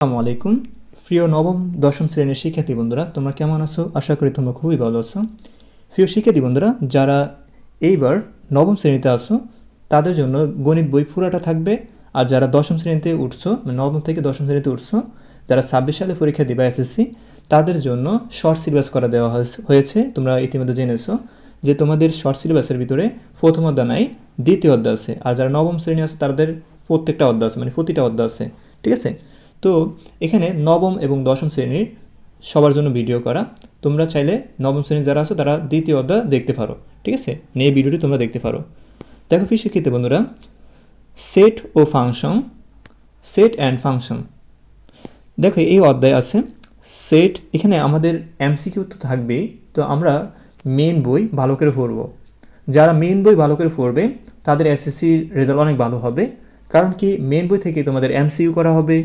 আসসালামু আলাইকুম প্রিয় নবম দশম শ্রেণীর শিক্ষার্থী বন্ধুরা, তোমরা কেমন আছো? আশা করি তোমরা খুবই ভালো আছো। প্রিয় শিক্ষার্থী বন্ধুরা, যারা এইবার নবম শ্রেণীতে আছো তাদের জন্য গণিত বই পুরাটা থাকবে। আর যারা দশম শ্রেণীতে উঠছো, নবম থেকে দশম শ্রেণীতে উঠছো, যারা 26 সালে পরীক্ষা দিবা এসএসসি, তাদের জন্য শর্ট সিলেবাস করা দেওয়া হয়েছে। তোমরা ইতিমধ্যে জেনেছো যে তোমাদের শর্ট সিলেবাসের ভিতরে প্রথম অধ্যায় নাই, দ্বিতীয় অধ্যায় আছে। আর যারা নবম শ্রেণী আছে তাদের প্রত্যেকটা অধ্যায় আছে, মানে প্রতিটা অধ্যায় আছে। ঠিক আছে? তো এখানে নবম এবং দশম শ্রেণীর সবার জন্য ভিডিও করা। তোমরা চাইলে নবম শ্রেণী যারা আছো তারা দ্বিতীয় অধ্যায় দেখতে পারো। ঠিক আছে? এই ভিডিওটি তোমরা দেখতে পারো। দেখো প্রিয় শিক্ষার্থী বন্ধুরা, সেট ও ফাংশন, সেট অ্যান্ড ফাংশন। দেখো এই অধ্যায় আছে সেট। এখানে আমাদের এমসিকিউ তো থাকবেই। তো আমরা মেন বই ভালো করে পড়বো। যারা মেন বই ভালো করে পড়বে তাদের এসএসসির রেজাল্ট অনেক ভালো হবে। কারণ কি, মেন বই থেকে তোমাদের এমসিকিউ করা হবে,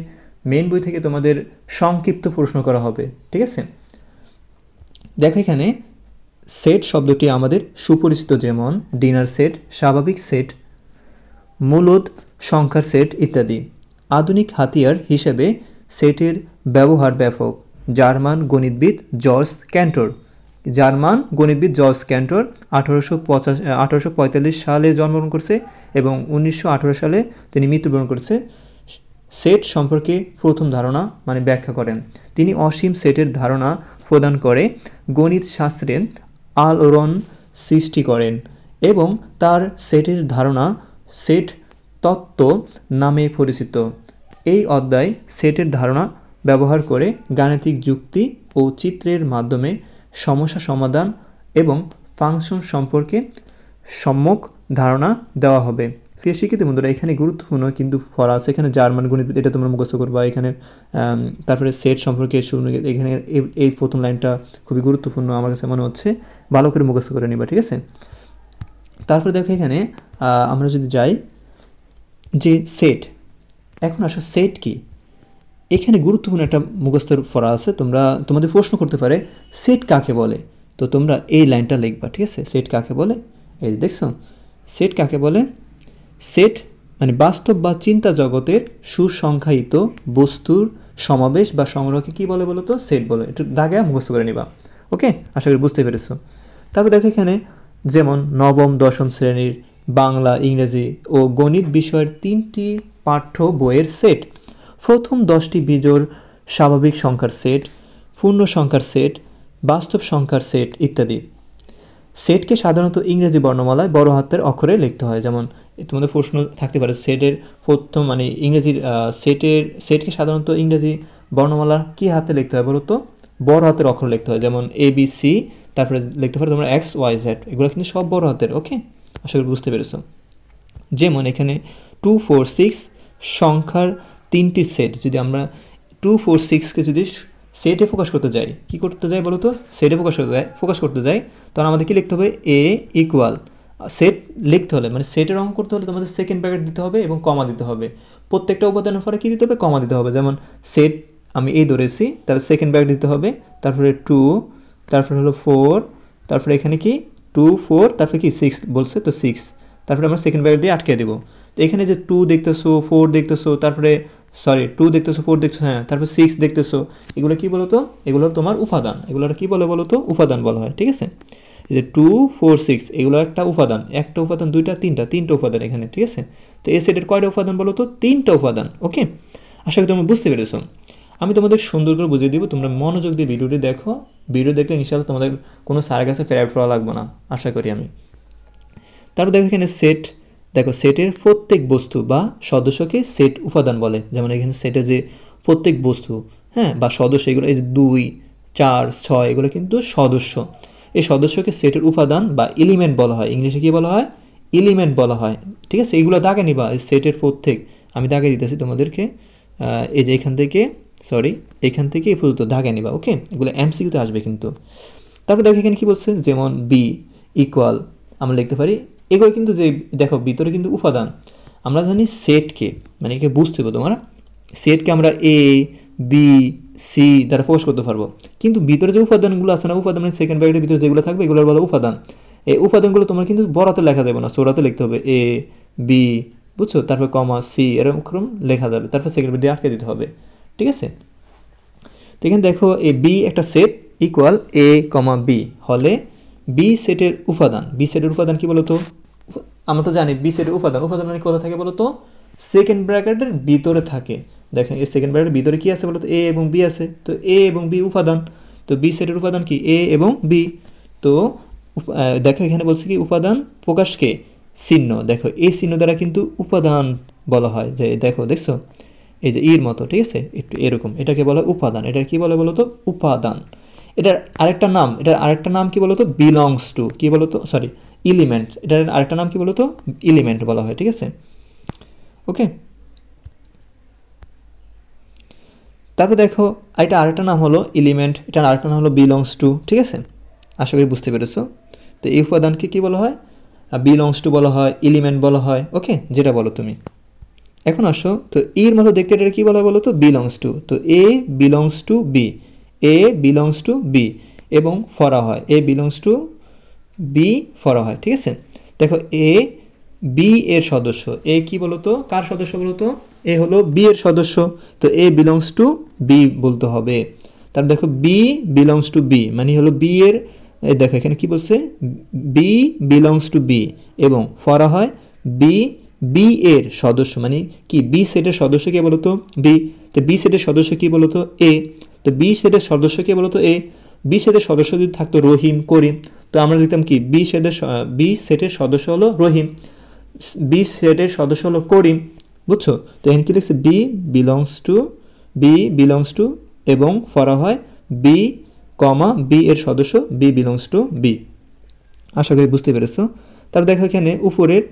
মেন বই থেকে তোমাদের সংক্ষিপ্ত প্রশ্ন করা হবে। ঠিক আছে? দেখো এখানে সেট শব্দটি আমাদের সুপরিচিত, যেমন ডিনার সেট, স্বাভাবিক সেট, মূলদ সংখ্যার সেট ইত্যাদি। আধুনিক হাতিয়ার হিসেবে সেটের ব্যবহার ব্যাপক। জার্মান গণিতবিদ জর্জ ক্যান্টর, 1845 সালে জন্মগ্রহণ করছে এবং 1918 সালে তিনি মৃত্যুবরণ করছে। সেট সম্পর্কে প্রথম ধারণা মানে ব্যাখ্যা করেন। তিনি অসীম সেটের ধারণা প্রদান করে গণিত শাস্ত্রের আলোড়ন সৃষ্টি করেন এবং তার সেটের ধারণা সেট তত্ত্ব নামে পরিচিত। এই অধ্যায় সেটের ধারণা ব্যবহার করে গাণিতিক যুক্তি ও চিত্রের মাধ্যমে সমস্যা সমাধান এবং ফাংশন সম্পর্কে সম্যক ধারণা দেওয়া হবে। প্রিয় শিক্ষার্থী বন্ধুরা, এখানে গুরুত্বপূর্ণ কিন্তু পড়া আছে। এখানে জার্মান গণিত, এটা তোমরা মুখস্থ করবা। এখানে তারপরে সেট সম্পর্কে শুনে এখানে এই প্রথম লাইনটা খুবই গুরুত্বপূর্ণ আমার কাছে মনে হচ্ছে, ভালো করে মুখস্থ করে নিবা। ঠিক আছে? তারপরে দেখো এখানে আমরা যদি যাই যে সেট, এখন আসো সেট কি। এখানে গুরুত্বপূর্ণ একটা মুখস্থের পড়া আছে। তোমাদের প্রশ্ন করতে পারে সেট কাকে বলে। তো তোমরা এই লাইনটা লিখবা। ঠিক আছে? সেট কাকে বলে, এই দেখছো সেট কাকে বলে। সেট মানে বাস্তব বা চিন্তা জগতের সুসংখ্যায়িত বস্তুর সমাবেশ বা সংগ্রহকে কী বলে বলো তো? সেট বলে। একটু দাগে মুখস্থ করে নিবা। ওকে, আশা করি বুঝতে পেরেছো। তারপর দেখো এখানে যেমন নবম দশম শ্রেণীর বাংলা, ইংরেজি ও গণিত বিষয়ের 3টি পাঠ্য বইয়ের সেট। প্রথম 10টি বিজোড় স্বাভাবিক সংখ্যার সেট, পূর্ণ সংখ্যার সেট, বাস্তব সংখ্যার সেট ইত্যাদি। সেটকে সাধারণত ইংরেজি বর্ণমালায় বড় হাতের অক্ষরে লিখতে হয়। যেমন তোমাদের প্রশ্ন থাকতে পারে সেটের প্রথম মানে ইংরেজির সেটকে সাধারণত ইংরেজি বর্ণমালার কী হাতে লিখতে হয় বলো তো? বড় হাতের অক্ষর লিখতে হয়। যেমন ABC, তারপরে লিখতে পারো তোমরা XYZ, এগুলো কিন্তু সব বড় হাতের। ওকে, আশা করি বুঝতে পেরেছো। যেমন এখানে 2, 4, 6 সংখ্যার 3টি সেট। যদি আমরা 2, 4, 6কে যদি সেটে ফোকাস করতে যাই, কী করতে যাই বলো তো? সেটে ফোকাস করতে যাই, তখন আমাদের কী লিখতে হবে? A ইকুয়াল সেট লিখতে হলে, মানে সেটের অঙ্ক করতে হলে তোমাদের সেকেন্ড ব্র্যাকেট দিতে হবে এবং কমা দিতে হবে। প্রত্যেকটা উপাদানের পরে কী দিতে হবে? কমা দিতে হবে। যেমন সেট আমি A ধরেছি, তারপরে সেকেন্ড ব্র্যাকেট দিতে হবে, তারপরে 2, তারপরে হলো 4, তারপরে এখানে কি 2, 4, তারপরে কি 6 বলছে, তো 6, তারপরে আমরা সেকেন্ড ব্র্যাকেট দিয়ে আটকে দেবো। তো এখানে যে 2 দেখতেছো, 4 দেখতেছো, তারপরে 2 দেখতেছো, 4 দেখছো, হ্যাঁ, তারপর 6 দেখতেছো, এগুলো কি বলো তো? এগুলো তোমার উপাদান। এগুলোর কি বলে বলো তো? উপাদান বলা হয়। ঠিক আছে? এই যে 2, 4, 6 এগুলো একটা উপাদান, একটা উপাদান, দুইটা, তিনটা উপাদান এখানে। ঠিক আছে? তো এই সেটের কয়টা উপাদান বলো তো? 3টা উপাদান। ওকে, আশা করি তোমরা বুঝতে পেরেছো। আমি তোমাদের সুন্দর করে বুঝিয়ে দিব, তোমরা মনোযোগ দিয়ে ভিডিওটি দেখো। ভিডিও দেখলে ইনশাআল্লাহ তোমাদের কোনো স্যারের কাছে ফেরার পড়া লাগবে না, আশা করি আমি। তারপর দেখো এখানে সেট, দেখো সেটের প্রত্যেক বস্তু বা সদস্যকে সেট উপাদান বলে। যেমন এখানে সেটের যে প্রত্যেক বস্তু, হ্যাঁ, বা সদস্য, এগুলো এই যে 2, 4, 6 এগুলো কিন্তু সদস্য। এই সদস্যকে সেটের উপাদান বা এলিমেন্ট বলা হয়। ইংলিশে কী বলা হয়? এলিমেন্ট বলা হয়। ঠিক আছে? এগুলো দাগে নিবা। সেটের প্রত্যেক আমি দাগে দিতেছি তোমাদেরকে। এই যে এখান থেকে এখান থেকে এই পর্যন্ত দাগে নিবা। ওকে, এগুলো এমসিকিউতে আসবে কিন্তু। তারপর দেখো এখানে কী বলছে? যেমন B ইকুয়াল আমরা লিখতে পারি। এগুলো কিন্তু যে দেখো ভিতরে কিন্তু উপাদান। আমরা জানি সেটকে, মানে একে বুঝতে হবে তোমার, সেটকে আমরা A, B, C দ্বারা প্রকাশ করতে পারবো। কিন্তু ভিতরে যে উপাদানগুলো আছে না, উপাদানের সেকেন্ড ব্র্যাকেটের ভিতরে যেগুলো থাকবে এগুলোর বলা উপাদান। এই উপাদানগুলো তোমার কিন্তু বড়াতে লেখা যাবে না, ছোটতে লিখতে হবে। A, B, বুঝছো? তারপর কমা C এরকম লেখা যাবে, তারপর সেকেন্ড ব্র্যাকেট দিয়ে আটকে দিতে হবে। ঠিক আছে। তো এখানে দেখো এই বি একটা সেট ইকুয়াল এ কমা বি হলে বি সেটের উপাদান, বি সেটের উপাদান কি বলতো? আমরা তো জানি বি সেটের উপাদান, উপাদান মানে কোথা থাকে বলতো? সেকেন্ড ব্র্যাকেটের ভিতরে থাকে। দেখেন এই সেকেন্ড ব্র্যাকেটের ভিতরে কি আছে বলতো? এ এবং বি আছে। তো এ এবং বি উপাদান, তো বি সেটের উপাদান কি? এ এবং বি। তো দেখো এখানে বলছে কি উপাদান প্রকাশকে চিহ্ন, দেখো এই চিহ্ন দ্বারা কিন্তু উপাদান বলা হয়, যে দেখো দেখছো এই যে ইর মতো, ঠিক আছে, একটু এরকম, এটাকে বলা হয় উপাদান। এটার কি বলে বলতো? উপাদান। এটার আরেকটা নাম কি বলতো? বিলংস টু, কি বলতো? Sorry, element. এটার আরেকটা নাম কি বলতো? এলিমেন্ট বলা হয়, ঠিক আছে। ওকে, তারপর দেখো এটা আরেকটা নাম হলো এলিমেন্ট, এটার আরেকটা নাম হলো বিলংস টু, ঠিক আছে। আশা করি বুঝতে পেরেছো। তো এই উপাদানকে কি বলা হয়? বিলংস টু বলা হয়, এলিমেন্ট বলা হয়। ওকে, যেটা বলো তুমি। এখন আসো, তো এর মতো দেখতে এটা কি বলা হয় বলো তো? Belongs to. তো a belongs to b, a belongs to b এবং ফরা হয়, এ বিলংস টু বি ফরা হয়, ঠিক আছে। দেখো এ বি এর সদস্য, এ কি বলতো? কার সদস্য বলতো? এ হলো বি এর সদস্য, তো এ বিলংস টু বি বলতে হবে। তার দেখো বি বিলংস টু বি মানে হলো বি এর, দেখো এখানে কি বলছে? বি বিলংস টু বি এবং ফরা হয় বি বি এর সদস্য, মানে কি বি সেটের সদস্য কে বলতো? বি। তো বি সেটের সদস্য কি বলতো? এ। তো বি সেটের সদস্য কে বলতো? এ। বি সেটের সদস্য যদি থাকতো রহিম, করিম, তো আমরা লিখতাম কি? বি সেটের সদস্য হলো রহিম, বি সেটের সদস্য হলো করিম, বুঝছো? তো এখানে কি লিখছে? বি বিলংস টু এবং ফরা হয় বি কমা বি এর সদস্য বি বিলংস টু বি। আশা করি বুঝতে পেরেছো। তারপর দেখো এখানে উপরের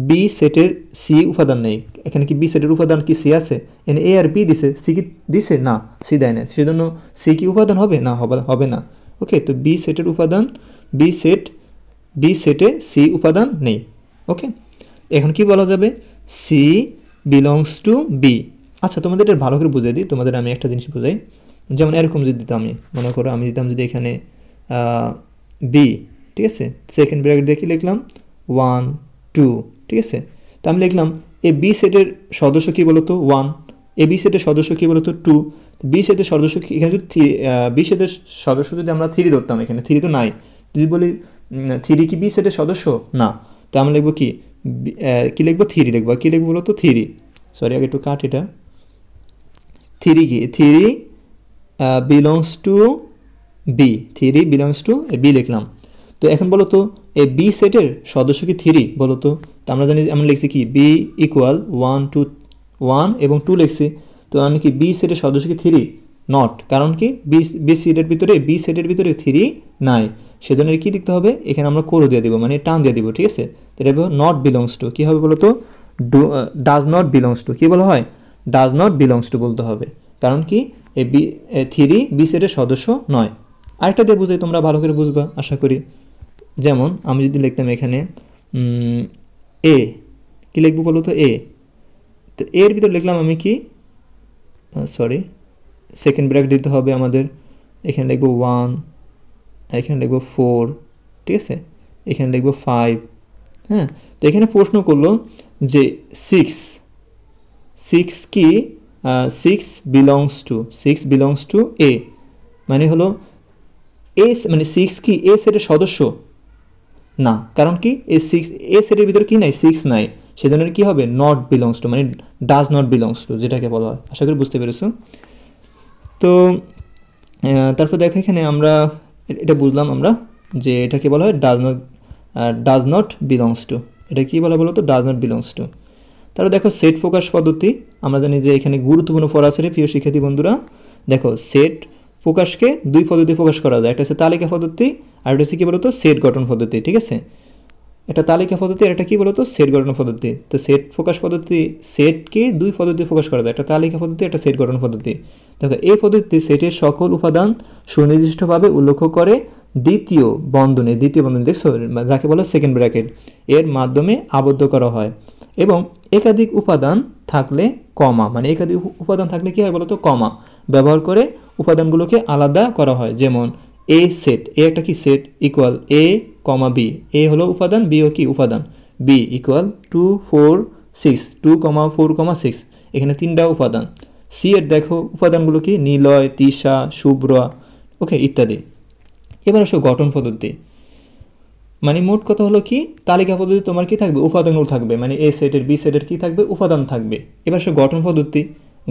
বি সেটের সি উপাদান নেই, এখানে কি বি সেটের উপাদান কি সি আছে? এখানে এ আর বি দিছে, সি কি দিছে? না, সি দেয় না, সেজন্য সি কি উপাদান হবে? না, হবে না। ওকে, তো বি সেটের উপাদান, বি সেটে সি উপাদান নেই। ওকে, এখন কি বলা যাবে? C belongs to B. আচ্ছা, তোমাদের এটা ভালো করে বুঝিয়ে দিই, তোমাদের আমি একটা জিনিস বুঝাই। যেমন এরকম যদি দিতাম, আমি মনে করো আমি দিতাম যদি এখানে বি, ঠিক আছে, সেকেন্ড ব্র্যাকেট দিয়ে কি লিখলাম? 1 2, ঠিক আছে। তো আমি লিখলাম এ বি সেটের সদস্য কি বলতো? 1। এ বি সেটের সদস্য কি বলতো? 2। বি সেটের সদস্য কি? এখানে যদি বি সেটের সদস্য যদি আমরা 3 ধরতাম, এখানে 3 তো নাই, যদি বলি 3 কি বি সেটের সদস্য? না। তো আমরা লিখবো কি? কি লিখবো? 3 লিখবো। কি লিখবো বলতো? 3। সরি, আগে একটু কাট এটা। 3 কি? 3 belongs to B, 3 belongs to B লিখলাম। তো এখন বলো তো এই বি সেটের সদস্য কি 3? বলো তো। আমরা জানি আমরা লিখছি কি বি ইকুয়াল 1 2 1 এবং 2 লিখছি। তো আমি কি বি সেটের সদস্য কি 3? নট, কারণ কি বি সেটের ভিতরে 3 নাই, সেজন্য কি লিখতে হবে? এখানে আমরা কোরো দিয়ে দিব, মানে টান দিয়ে দিব, ঠিক আছে। এটা নট বিলংস টু, কি হবে বলো তো? ডাজ নট বিলংস টু, কি বলা হয়? ডাজ নট বিলংস টু বলতে হবে, কারণ কি এই বি 3 বি সেটের সদস্য নয়। আরেকটা দিয়ে বুঝাই, তোমরা ভালো করে বুঝবা আশা করি। যেমন আমি যদি লিখতাম এখানে এ, কি লিখবো বলো তো? এ। তো এর ভিতর লিখলাম আমি কি? সরি, সেকেন্ড ব্র্যাকেট দিতে হবে আমাদের। এখানে লিখবো 1, এখানে লিখবো 4, ঠিক আছে, এখানে লিখবো 5। হ্যাঁ, তো এখানে প্রশ্ন করলো যে 6 কি? 6 বিলংস টু এ, মানে হলো এ, মানে 6 কি এ সেটের সদস্য? না, কারণ কি এই 6 এ সেটের ভিতরে কি নাই? 6 নাই, সেজন্য কি হবে? নট বিলংস টু, মানে ডাজ নট বিলংস টু যেটাকে বলা হয়। আশা করি বুঝতে পেরেছো। তো তারপর দেখো এখানে আমরা এটা বুঝলাম আমরা যে এটাকে বলা হয় ডাজ নট বিলংস টু। এটা কি বলা বলো তো? Does not belongs to. তারপর দেখো সেট প্রকাশ পদ্ধতি, আমরা জানি যে এখানে গুরুত্বপূর্ণ ফর আছে প্রিয় শিক্ষার্থী বন্ধুরা। দেখো সেট প্রকাশকে 2 পদ্ধতি প্রকাশ করা যায়, একটা হচ্ছে তালিকা পদ্ধতি, আর একটা হচ্ছে কি বলতো? সেট গঠন পদ্ধতি, ঠিক আছে। এটা তালিকা পদ্ধতি আর এটা কি বলতো? সেট গঠন পদ্ধতি। তো সেট প্রকাশ পদ্ধতি, সেটকে 2 পদ্ধতি প্রকাশ করা যায়, একটা তালিকা পদ্ধতি, একটা সেট গঠন পদ্ধতি। দেখো এই পদ্ধতিতে সেটের সকল উপাদান সুনির্দিষ্টভাবে উল্লেখ করে দ্বিতীয় বন্ধনী দেখছো, যাকে বলে সেকেন্ড ব্র্যাকেট, এর মাধ্যমে আবদ্ধ করা হয়। এবং একাধিক উপাদান থাকলে কমা, মানে একাধিক উপাদান থাকলে কি হয় বলতো? কমা ব্যবহার করে উপাদানগুলোকে আলাদা করা হয়। যেমন এ সেট, এ একটা কি? সেট ইকুয়াল এ কমা বি, এ হলো উপাদান, বি ও কি? উপাদান। বি ইকুয়াল 2 4 6, 2 4 6, এখানে 3টা উপাদান। সি এর দেখো উপাদানগুলো কি নিলয়, তিসা, শুভ্র, ওকে ইত্যাদি। এবার আসো গঠন পদ্ধতি, মানে মোট কথা হলো কি তালিকা পদ্ধতি তোমার কি থাকবে উপাদানগুলো থাকবে, মানে এ সেটের বি সেটের কি থাকবে উপাদান থাকবে। এবার আসো গঠন পদ্ধতি,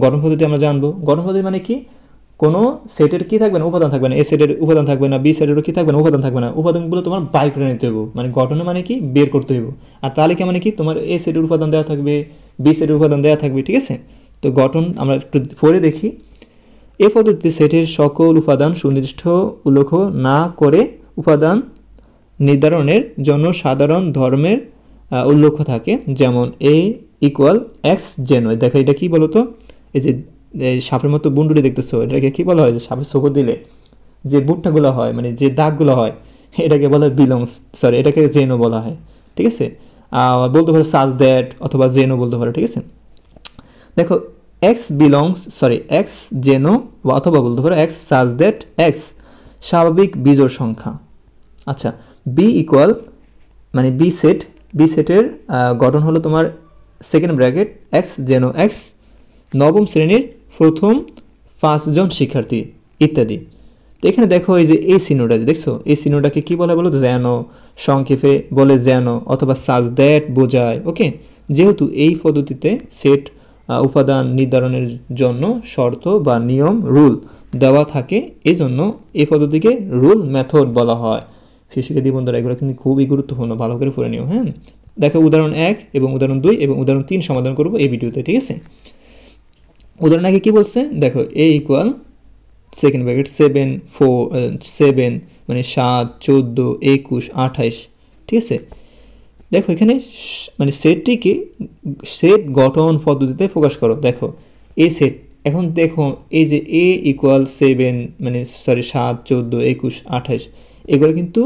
গঠন পদ্ধতি আমরা জানবো। গঠন পদ্ধতি মানে কি কোনো সেটের কি থাকবে না উপাদান থাকবে না, এ সেটের উপাদান থাকবে না, বি সেটেরও কি থাকবে না উপাদান থাকবে না, উপাদানগুলো তোমার বাইর করে নিতে হবে, মানে গঠনে মানে কি বের করতে হবে। আর তালিকা মানে কি তোমার এ সেটের উপাদান দেওয়া থাকবে, বি সেটের উপাদান দেওয়া থাকবে, ঠিক আছে। তো গঠন আমরা একটু পরে দেখি। এ পদ্ধতিতে সেটের সকল উপাদান সুনির্দিষ্ট উল্লেখ না করে উপাদান নির্ধারণের জন্য সাধারণ ধর্মের উল্লেখ থাকে, যেমন এ ইকুয়াল এক্স জেনয়। দেখো এটা কি বলতো, এই যে সাপের মতো বুন্ডুরি দেখতেছো, এটাকে কি বলা হয় যে সাপের চোখ দিলে যে বুটটাগুলো হয়, মানে যে দাগগুলো হয়, এটাকে বলা হয় বিলংস, সরি এটাকে জেনো বলা হয়, ঠিক আছে। বলতে পারো সাজ দ্যাট অথবা জেনো বলতে পারো, ঠিক আছে। দেখো এক্স বিলংস, সরি এক্স জেনো অথবা বলতে পারো এক্স সাজ দ্যাট এক্স স্বাভাবিক বিজোড় সংখ্যা। আচ্ছা, বি ইকুয়াল মানে বি সেটের গঠন হলো তোমার সেকেন্ড ব্র্যাকেট এক্স জেনো এক্স নবম শ্রেণীর প্রথম 5 জন শিক্ষার্থী ইত্যাদি। তো এখানে দেখো এই যে এই চিহ্নটা দেখছো, এই চিহ্নটাকে কি বলা বলো যেনো, সংক্ষেপে বলে যেনো অথবা সাজ দ্যাট বোঝায়, ওকে। যেহেতু এই পদ্ধতিতে সেট উপাদান নির্ধারণের জন্য শর্ত বা নিয়ম রুল দেওয়া থাকে, এই জন্য এই পদ্ধতিকে রুল মেথড বলা হয়। শিক্ষার্থী বন্ধুরা এগুলো কিন্তু খুবই গুরুত্বপূর্ণ, ভালো করে পড়ে নিও, হ্যাঁ। দেখো উদাহরণ 1 এবং উদাহরণ 2 এবং উদাহরণ 3 সমাধান করবো এই ভিডিওতে, ঠিক আছে। উদাহরণ আগে কি বলছে দেখো, এ ইকুয়াল সেকেন্ড ব্র্যাকেট 7 মানে 7, 14, 21, 28, ঠিক আছে। দেখো এখানে মানে সেটটিকে সেট গঠন পদ্ধতিতে প্রকাশ করো। দেখো এই সেট, এখন দেখো এই যে এ ইকুয়াল 7 মানে সরি 7, 14, 21, 28 এগুলো কিন্তু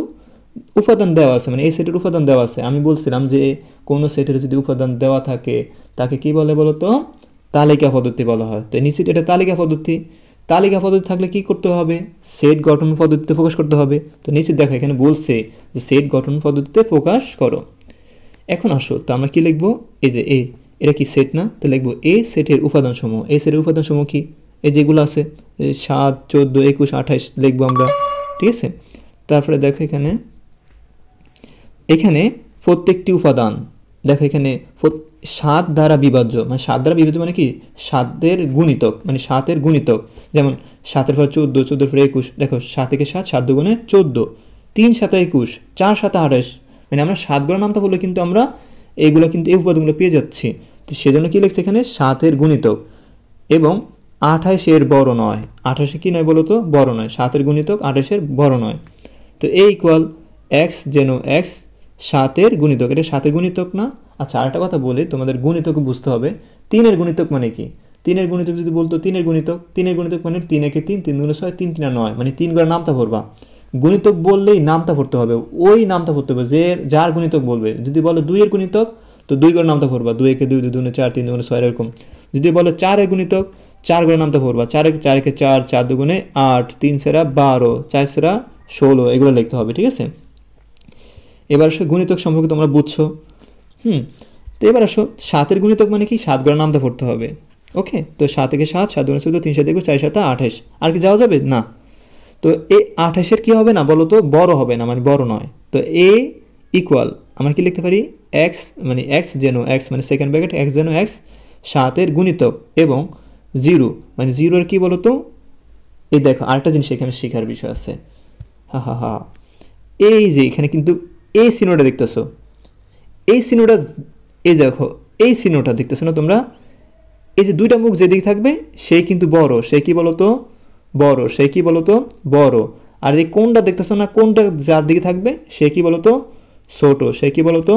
উপাদান দেওয়া আছে, মানে এই সেটের উপাদান দেওয়া আছে। আমি বলছিলাম যে কোনো সেটের যদি উপাদান দেওয়া থাকে তাকে কি বলে বলো তো, তালিকা পদ্ধতি বলা হয়। তো নিশ্চিত এটা তালিকা পদ্ধতি। তালিকা পদ্ধতি থাকলে কি করতে হবে, সেট গঠন পদ্ধতিতে প্রকাশ করতে হবে। তো নিশ্চিত দেখো এখানে বলছে যে সেট গঠন পদ্ধতিতে প্রকাশ করো। এখন আসো তো আমরা কি লিখবো, এই যে এ, এটা কি সেট না, তো লিখবো এ সেটের উপাদান সমূহ। এই সেটের উপাদান সমূহ কি এই যেগুলো আছে 7, 14, 21, 28 লিখবো আমরা, ঠিক আছে। তারপরে দেখো এখানে প্রত্যেকটি উপাদান দেখো এখানে 7 দ্বারা বিভাজ্য, মানে 7 দ্বারা বিভাজ্য মানে কি 7 গুণিতক, মানে 7 গুণিতক। যেমন 7 এর পর 14, 14 এর পর 21, দেখো 7 থেকে 7, 7 দুগুণে 14, 3 7 21, 4 7 28, মানে আমরা 7 গড় নামতা বললে কিন্তু আমরা এইগুলো কিন্তু এই উপাদানগুলো পেয়ে যাচ্ছি। তো সেজন্য কি লিখছে এখানে 7 গুণিতক এবং 28 বড় নয়। 28 কি নয় বলো তো, বড় নয়। 7 গুণিতক 28 বড় নয়। তো এ ইকুয়াল এক্স জেনো এক্স 7 গুণিতক, এটা 7 গুণিতক না। আচ্ছা আরেকটা কথা বলি, তোমাদের গুণিতক বুঝতে হবে। 3 গুণিতক মানে কি, 3 গুণিতক যদি বলতো 3 গুণিতক মানে 3 একে 3, 3 দুগুণে 6, 3 3 9, মানে 3 করে নামতা ভরবা। গুণিতক বললেই নামতা ভরতে হবে, ওই নামতা ভরতে হবে যে যার গুণিতক বলবে। যদি বলো 2 গুণিতক তো 2 করে নামতা ভরবা, 2 একে 2, 2 দুগুণে 4, 3 দুগুণে 6 এরকম। যদি বলো 4 গুণিতক 4 করে নামতা ভরবা, 4 একে 4, 4 দুগুণে 8, 3 সেরা 12, 4 সেরা 16, এগুলো লিখতে হবে, ঠিক আছে। এবার আসো গুণিতক সম্পর্কে তোমরা বুঝছো, তো এবার আসো 7 গুণিতক মানে কি 7 করে নামতা ভরতে হবে, ওকে। তো 7 থেকে 7, 7 দুগুণে 14, 3 7 21, 4 7 28, আর কি যাওয়া যাবে না। তো এই 28 কি হবে না বলো তো, বড় হবে না, মানে বড় নয়। তো এ ইকুয়াল আমরা কি লিখতে পারি এক্স, মানে এক্স জেনো এক্স মানে সেকেন্ড ব্র্যাকেট এক্স জেনো এক্স 7 গুণিতক এবং 0, মানে 0 এর কি বলো তো, এই দেখো আরেকটা জিনিস এখানে শেখার বিষয় আছে, এই যে এখানে কিন্তু এই চিহ্নটা দেখতেছো, এই চিহ্নটা, এই দেখো এই চিহ্নটা দেখতেছো না তোমরা, এই যে দুইটা মুখ যেদিকে থাকবে সেই কিন্তু বড়, সে কি বলতো বড়, সে কি বলতো বড়। আর এই কোনটা দেখতেছো না, কোনটা যার দিকে থাকবে সে কি বলতো ছোট, সে কি বলতো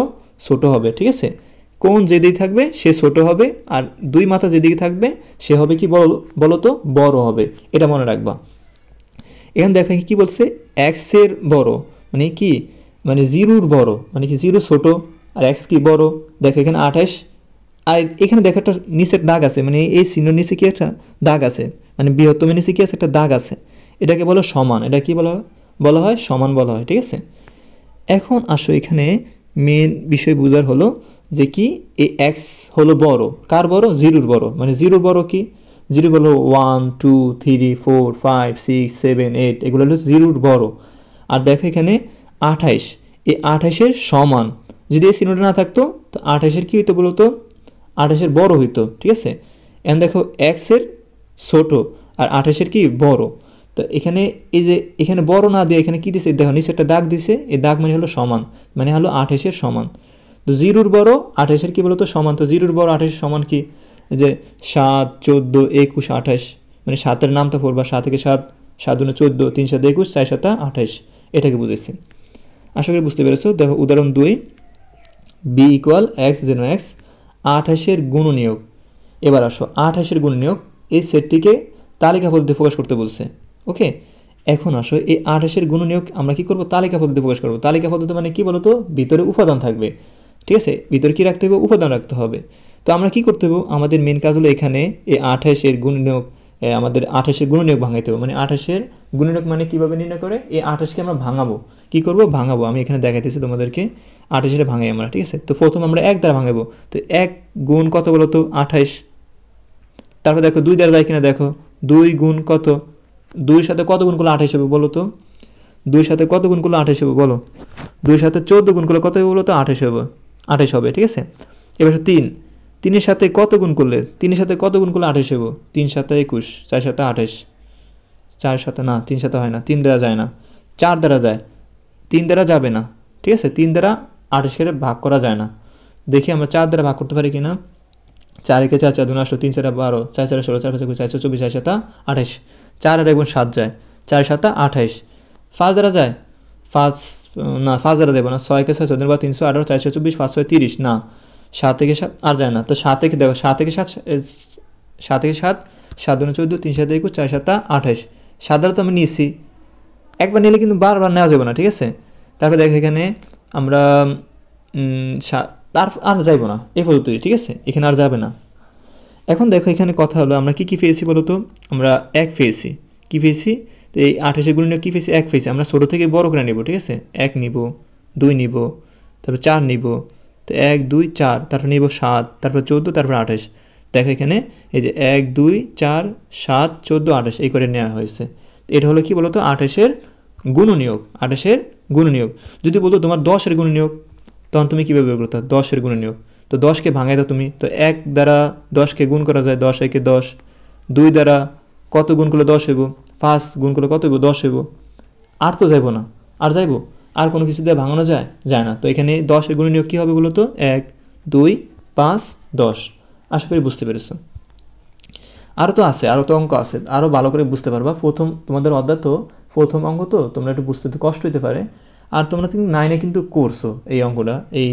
ছোট হবে, ঠিক আছে। কোন যেদিকে থাকবে সে ছোট হবে, আর দুই মাথা যেদিকে থাকবে সে হবে কি বলতো বড় হবে, এটা মনে রাখবা। এখানে দেখো কি বলছে এক্স এর বড় মানে কি, মানে 0 বড়, মানে কি 0 ছোট আর এক্স কি বড়। দেখো এখানে 28, আর এখানে দেখো একটা নিচের দাগ আছে, মানে এই চিহ্নের নিচে কি একটা দাগ আছে, মানে বৃহত্তমের নিচে কি আছে একটা দাগ আছে, এটাকে বলো সমান, এটা কি বলা হয় সমান বলা হয়, ঠিক আছে। এখন আসো এখানে মেন বিষয় বোঝার হলো যে কি এই এক্স হলো বড়, কার বড় 0 বড়, মানে 0 বড় কি জিরো বলো 1 2 3 4 5 6 7 8, এগুলো হলো জিরোর বড়। আর দেখো এখানে 28, এই 28-এর সমান, যদি এই চিহ্নটা না থাকতো তো 28-এর কী হইতো বলো তো, 28-এর বড় হইতো, ঠিক আছে। এখন দেখো এক্সের ছোট আর 28-এর কি বড়, তো এখানে এই যে এখানে বড় না দিয়ে এখানে কী দিছে দেখো নিচে একটা দাগ দিছে, এই দাগ মানে হলো সমান, মানে হলো 28-এর সমান। তো জিরোর বড় 28-এর কী বলো তো সমান, তো জিরোর বড় 28-এর সমান কি, যে 7 14 21 28, মানে 7-এর নামটা পড়বা, 7 থেকে 7, 7 দুনে 14, 3 7 21, 4 7 28, এটাকে বুঝেছি। আশা করি বুঝতে পেরেছো। দেখো উদাহরণ 2, বি ইকুয়াল এক্স যেন এক্স 28-এর গুণনীয়ক। এবার আসো 28-এর গুণনীয়ক, এই সেটটিকে তালিকা পদ্ধতি প্রকাশ করতে বলছে। ওকে, এখন আসো এই 28-এর গুণনীয়ক আমরা কি করব, তালিকা পদ্ধতি প্রকাশ করব। তালিকা পদ্ধতি মানে কি বলতো, ভিতরে উপাদান থাকবে, ঠিক আছে, ভিতরে কি রাখতে হবে, উপাদান রাখতে হবে। তো আমরা কি করতে হবে, আমাদের মেন কাজ হলো এখানে এই 28-এর গুণনীয়ক, আমাদের 28-এর গুণনীয়ক ভাঙাইতে হবে। মানে 28-এর গুণনীয়ক মানে কীভাবে নির্ণয় করে, এই 28-কে আমরা ভাঙাবো, কী করবো ভাঙাবো, আমি এখানে দেখাইতেছি তোমাদেরকে, 28-এর ভাঙাই আমরা, ঠিক আছে। তো প্রথম আমরা 1 দ্বারা ভাঙাবো, তো 1 গুণ কত বলো তো 28, তারপর দেখো 2 দ্বারা যায় কিনা দেখো, 2 গুণ কত, 2-এর সাথে কত গুণ করলে 28 হবে বলো তো, 2-এর সাথে কত গুণ করলে 28 হবে বলো, 2-এর সাথে 14 গুণ করলে কত হবে বলো তো 28 হবে, 28 হবে, ঠিক আছে। এবার 3, 3-এর সাথে কত গুণ করলে, 3-এর সাথে কত গুণ করলে 28 হবে, 3 7 21, 4 7 28, 4 7 না, 3 7 হয় না, 3 দ্বারা যায় না, 4 দ্বারা যায়, 3 দ্বারা যাবে না, ঠিক আছে, 3 দ্বারা 28-এর ভাগ করা যায় না। দেখি আমরা 4 দ্বারা ভাগ করতে পারি কিনা, 4 একে 4, 4 দুনে 8, 3 4 12, 4 4 16, 4 5 24, 4 24, 4 7 28, 4 আর 1 7 যায়, 4 7 28, 5 দ্বারা যায়, 5 না 5 দ্বারা দেবো না, 6 কে 6, 14 বা 318, 4 24, 5 6 30, না 7 থেকে 7 আর যায় না, তো 7 থেকে দেখো 7 থেকে 7, 7 থেকে 7, 7 দুনে 14, 3 7 21, 4 7 28, 7 দ্বারা তো আমি নিয়েছি, একবার নিলে কিন্তু বারবার নেওয়া যাবে না, ঠিক আছে। তারপরে দেখো এখানে আমরা তার আর যাইব না এই পদ্ধতি, ঠিক আছে, এখানে আর যাবে না। এখন দেখো এখানে কথা হলো আমরা কি পেয়েছি বলো তো, আমরা 1 পেয়েছি, কি পেয়েছি, তো এই 28-এর গুণনীয়ক কি পেয়েছি, 1 পেয়েছি, আমরা ছোটো থেকে বড় করে নেব, ঠিক আছে, 1 নিব, 2 নিব, তারপর 4 নিব, তো 1 2 4, তারপর নিব 7, তারপর 14, তারপর 28, দেখো এখানে এই যে 1 2 4 7 14 28 এই করে নেওয়া হয়েছে। এটা হলো কি বলো তো 28-এর গুণনীয়ক, 28-এর গুণনীয়ক। যদি বলতো তোমার 10-এর গুণনীয়ক, তখন তুমি কীভাবে বের করতে, 10-এর গুণনীয়ক, তো 10-কে ভাঙাই দাও তুমি, তো 1 দ্বারা 10-কে গুণ করা যায়, 10 একে 10, 2 দ্বারা কত গুণ করলে 10 হইব, 5 গুণ করলে কত হইব 10 হইব, আর তো যাইব না, আর যাইব, আর কোনো কিছু দিয়ে ভাঙানো যায়, যায় না। তো এখানে 10-এর গুণনীয়ক কী হবে বলো তো, 1 2 5 10। আশা করি বুঝতে পেরেছো। আরও তো আছে, আরও তো অঙ্ক আছে, আরও ভালো করে বুঝতে পারবা। প্রথম তোমাদের অধ্যায় তো প্রথম অঙ্ক, তো তোমরা একটু বুঝতে তো কষ্ট হতে পারে, আর তোমরা কিন্তু 9-এ কিন্তু করছো এই অঙ্কটা, এই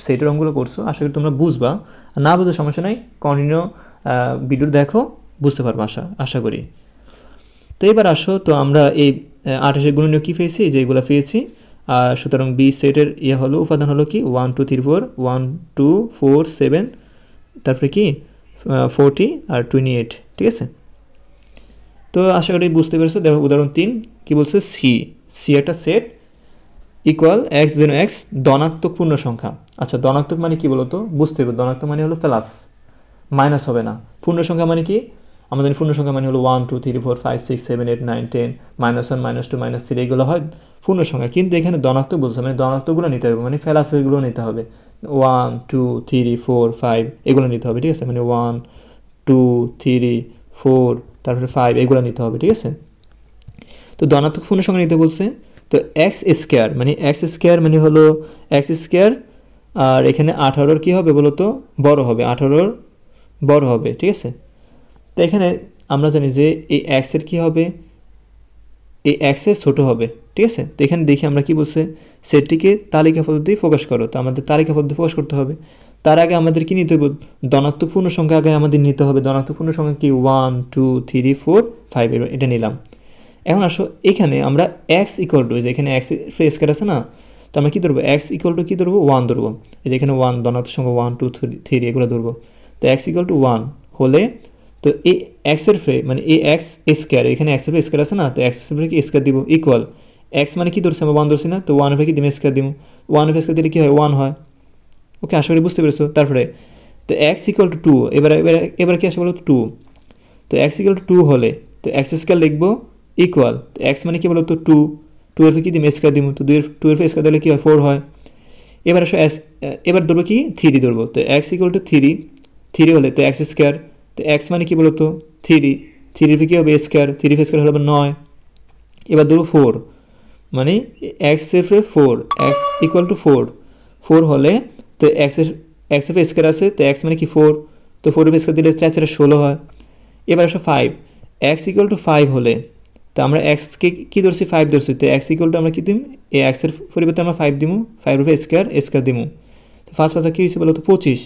সেটের অঙ্কগুলো করছো, আশা করি তোমরা বুঝবা, আর না বুঝতে সমস্যা নাই, কন্টিনিউ ভিডিও দেখো, বুঝতে পারবো আশা করি। তো এবার আসো, তো আমরা এই 28-এর গুণনীয়ক কী পেয়েছি, যে এগুলো পেয়েছি, সুতরাং বি সেটের হলো উপাদান হলো কি 1 2 3 4, 1 2 4 7, তারপরে কি 40 আর 28, ঠিক আছে। তো আশা করি বুঝতে পেরেছো। দেখো উদাহরণ 3 কি বলছে, সি একটা সেট ইকুয়াল এক্স যেন এক্স ধনাত্মক পূর্ণ সংখ্যা। আচ্ছা ধনাত্মক মানে কি বলতো, বুঝতে হবে, ধনাত্মক মানে হলো প্লাস, মাইনাস হবে না। পূর্ণ সংখ্যা মানে কি, আমাদের পূর্ণ সংখ্যা মানে হলো 1 2 3 4 5 6 7 8 9 10, -1 -2 -3 এগুলো হয় পূর্ণ সংখ্যা, কিন্তু এখানে ধনাত্মক বলছে, মানে ধনাত্মকগুলো নিতে হবে, মানে প্লাসেরগুলো নিতে হবে, 1 2 3 4 5 এগুলো নিতে হবে, ঠিক আছে, মানে 1 2 3 4 তারপরে 5 এগুলো নিতে হবে, ঠিক আছে। তো ধনাত্মক পূর্ণ সংখ্যা নিতে বলছে, তো এক্স স্কোয়ার মানে হলো এক্স স্কোয়ার, আর এখানে 18-র কী হবে বলো তো, বড় হবে, 18-র বড় হবে, ঠিক আছে। তো এখানে আমরা জানি যে এই এক্সের কী হবে, এই এক্সের ছোটো হবে, ঠিক আছে। তো এখানে দেখি আমরা কি বলছে, সেটটিকে তালিকা পদ্ধতি প্রকাশ করো, তো আমাদের তালিকা পদ্ধতি প্রকাশ করতে হবে। তার আগে আমাদের কি নিতে হবে, ধনাত্মক পূর্ণ সংখ্যা আগে আমাদের নিতে হবে। ধনাত্মক পূর্ণ সংখ্যা কি 1 2 3 4 5, এটা নিলাম। এখন আসো এখানে আমরা এক্স ইকুয়াল টু, যে এখানে এক্স স্কোয়ার আছে না, তো আমরা কী ধরবো, এক্স ইকুয়াল টু কী ধরবো, 1 ধরবো, এই যে এখানে 1 ধনাত্মক সংখ্যা 1 2 3 এগুলো ধরবো। তো এক্স ইকুয়াল টু 1 হলে, তো এই এক্সের ফ্রে মানে এই এক্স স্কোয়ার, এখানে এক্সের ফ্রে স্কোয়ার আছে না, তো এক্সের ফ্রে কি স্কোয়ার দিব, ইকুয়াল এক্স মানে কি ধরছি আমরা 1 ধরছি না, তো 1 ফ্রে কি দিব স্কোয়ার দিব, 1 ফ্রে স্কোয়ার দিলে কী হয় 1 হয়। ওকে আশা করি বুঝতে পেরেছো। তারপরে তো এক্স ইকুয়াল টু 2, এবার কি আসে বলো 2, তো এক্স ইকুয়াল টু 2 হলে তো এক্স স্কোয়ার লিখবো ইকুয়াল, তো এক্স মানে কি বলতো 2, 2 এর কি দিব স্কোয়ার দিব, তো 2 এর স্কোয়ার দিলে কি হয় 4 হয়। এবার আসো এবার ধরবো কি 3 ধরবো, তো এক্স ইকুয়াল টু 3 হলে তো এক্স স্কোয়ার, তো এক্স মানে কি বলতো 3 এর কি হবে স্কোয়ার, 3 স্কোয়ার হলে 9। এবার ধরবো 4 মানে এক্স এর 4, এক্স ইকুয়াল টু 4 হলে তো এক্স এর স্কোয়ার আছে, তো এক্স মানে কি 4, তো 4 এর স্কোয়ার দিলে 4 4 16 হয়। এবার আসো 5, এক্স ইকুয়াল টু 5 হলে তো আমরা এক্সকে কী ধরছি 5 ধরছি, তো এক্স ইকুয়াল টু আমরা কী দিম এই এক্সের পরিবর্তে আমরা 5 দিমু, 5 এর স্কোয়ার দিমু, তো ফার্স্ট পাশা কী হয়েছে বলো তো 25।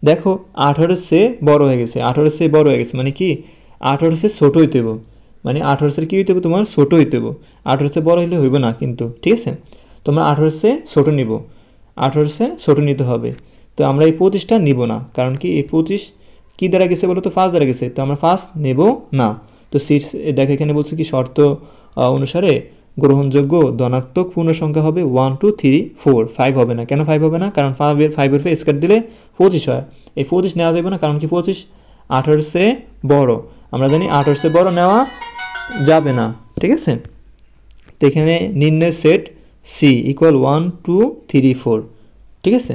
দেখো 18 চেয়ে বড় হয়ে গেছে, 18 চেয়ে বড় হয়ে গেছে মানে কি 18 চেয়ে ছোটো হইতে হইব, মানে 18 চেয়ে কী হইতে হবে তোমার ছোটো হইতে হইব, 18 চেয়ে বড় হইলে হইব না কিন্তু, ঠিক আছে। তোমরা 18 চেয়ে ছোটো নিব, 18 চেয়ে ছোটো নিতে হবে। তো আমরা এই 25টা নিব না, কারণ কি এই 25 কী দ্বারা গেছে বলো তো ফার্স্ট দ্বারা গেছে, তো আমরা ফার্স্ট নেব না। তো দেখো এখানে বলছে কি শর্ত অনুসারে গ্রহণযোগ্য ধনাত্মক পূর্ণ সংখ্যা হবে 1 2 3 4, 5 হবে না। কেন 5 হবে না, কারণ 5 এর স্কোয়ার দিলে 25 হয়, এই 25 নেওয়া যাবে না, কারণ কি 25 18 চেয়ে বড়, আমরা জানি 18 চেয়ে বড় নেওয়া যাবে না, ঠিক আছে। তো এখানে নির্ণয়ের সেট সি ইকুয়াল 1 2 3 4, ঠিক আছে।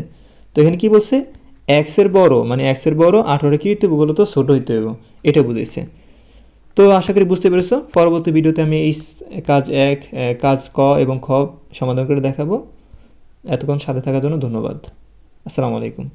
তো এখানে কি বলছে এক্সের বড় মানে এক্সের বড় 18 কী হইতে হবে বলো তো ছোটো হইতে হবে, এটা বুঝেছে। তো আশা করি বুঝতে পেরেছো। পরবর্তী ভিডিওতে আমি এই কাজ 1 কাজ ক এবং খ সমাধান করে দেখাবো। এতক্ষণ সাথে থাকার জন্য ধন্যবাদ। আসসালামু আলাইকুম।